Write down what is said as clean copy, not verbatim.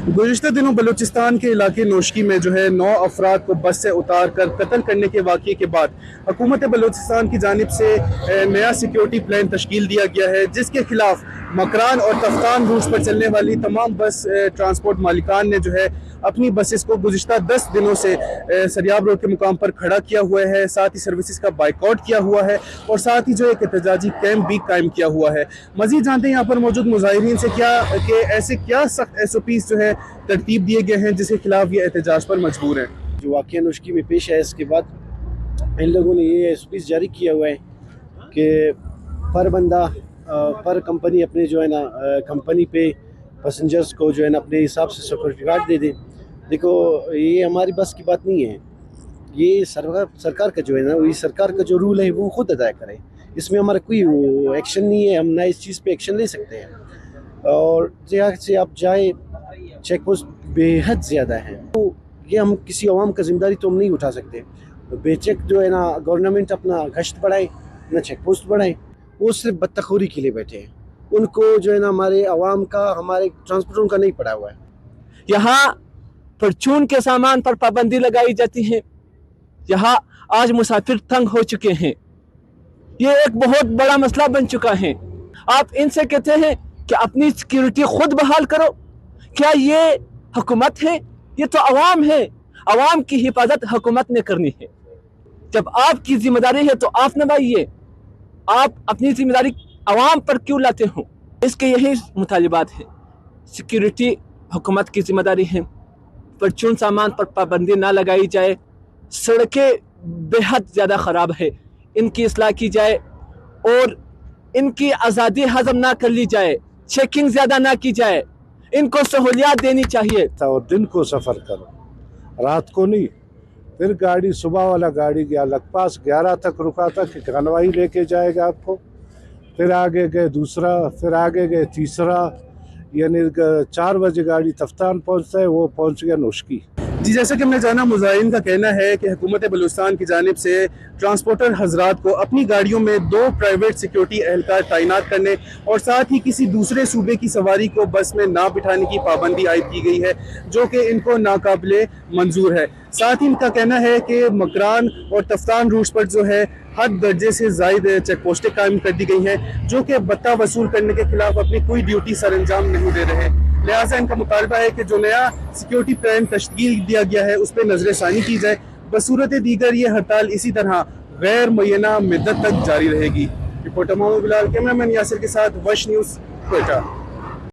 गुज़िश्ता दिनों बलूचिस्तान के इलाके नोशकी में 9 अफराद को बस से उतार कर कत्ल करने के वाक़ये के बाद हुकूमत बलूचिस्तान की जानिब से नया सिक्योरिटी प्लान तश्कील दिया गया है, जिसके खिलाफ मकरान और तफ्तान रूट पर चलने वाली तमाम बस ट्रांसपोर्ट मालिकान ने अपनी बसेस को गुज़िश्ता 10 दिनों से सरियाब रोड के मुकाम पर खड़ा किया हुआ है। साथ ही सर्विसेज का बाइकआउट किया हुआ है और साथ ही एक एहतजाजी कैंप भी कायम किया हुआ है। मज़ीद जानते हैं यहाँ पर मौजूद मुज़ाहिरीन से कि ऐसे क्या सख्त SOPs तरतीब दिए गए हैं जिसके खिलाफ ये एहतजाज पर मजबूर हैं। जो वाक़या नोशकी में पेश है, इसके बाद इन लोगों ने ये SOPs जारी किया हुआ है कि पर बंदा पर कंपनी अपने कंपनी पे पैसेंजर्स को अपने हिसाब से सिक्योरिटी गार्ड दे दे। देखो, ये हमारी बस की बात नहीं है, ये सरकार का ये सरकार का जो रूल है वो खुद अदा करे। इसमें हमारा कोई एक्शन नहीं है, हम ना इस चीज़ पे एक्शन ले सकते हैं। और जहाँ से आप जाए चेक पोस्ट बेहद ज़्यादा है, तो ये हम किसी अवाम का जिम्मेदारी तो हम नहीं उठा सकते। बेचक गवर्नमेंट अपना गश्त बढ़ाए, ना चेक पोस्ट बढ़ाए, वो सिर्फ बदतखोरी के लिए बैठे हैं। उनको हमारे अवाम का, हमारे ट्रांसपोर्टरों का नहीं पड़ा हुआ है। यहाँ परचून के सामान पर पाबंदी लगाई जाती है। यहाँ आज मुसाफिर तंग हो चुके हैं। ये एक बहुत बड़ा मसला बन चुका है। आप इनसे कहते हैं कि अपनी सिक्योरिटी खुद बहाल करो। क्या ये हुकूमत है? ये तो अवाम है। अवाम की हिफाजत हुकूमत ने करनी है। जब आपकी जिम्मेदारी है तो आप निभाइए। आप अपनी जिम्मेदारी अवाम पर क्यों लाते हो? इसके यही मुतालिबात है। सिक्योरिटी हुकूमत की जिम्मेदारी है। परचून सामान पर पाबंदी ना लगाई जाए। सड़कें बेहद ज़्यादा ख़राब है, इनकी इस्लाह की जाए और इनकी आज़ादी हज़म ना कर ली जाए। चेकिंग ज़्यादा ना की जाए, इनको सहूलियात देनी चाहिए। और दिन को सफ़र करो, रात को नहीं। फिर गाड़ी, सुबह वाला गाड़ी गया लखपास 11 तक रुका था कि कनवाई लेके जाएगा आपको। फिर आगे गए दूसरा, फिर आगे गए तीसरा, यानी 4 बजे गाड़ी तफ्तान पहुंचता है, वो पहुंच गया नोशकी। जी, जैसा कि हमने जाना, मुज़ाहिरीन का कहना है कि हुकूमत बलूचिस्तान की जानिब से ट्रांसपोर्टर हजरात को अपनी गाड़ियों में 2 प्राइवेट सिक्योरिटी एहलकार तैनात करने और साथ ही किसी दूसरे सूबे की सवारी को बस में ना बिठाने की पाबंदी आयद की गई है, जो कि इनको नाकाबिले मंजूर है। साथ ही इनका कहना है कि मकरान और तफ्तान रूट्स पर हद दर्जे से ज़ायद चेक पोस्टें कायम कर दी गई हैं, जो कि बत्ता वसूल करने के खिलाफ अपनी कोई ड्यूटी सर अंजाम नहीं दे रहे। लिहाजा इनका मुतालबा है कि जो नया सिक्योरिटी प्लान तश्कील दिया गया है उस पर नजर सानी की जाए। बसूरत दीगर ये हड़ताल इसी तरह गैर मुय्यना मुद्दत तक जारी रहेगी। रिपोर्टर मोहम्मद बिलाल, कैमरामैन यासिर के साथ वश न्यूज़, कोयटा।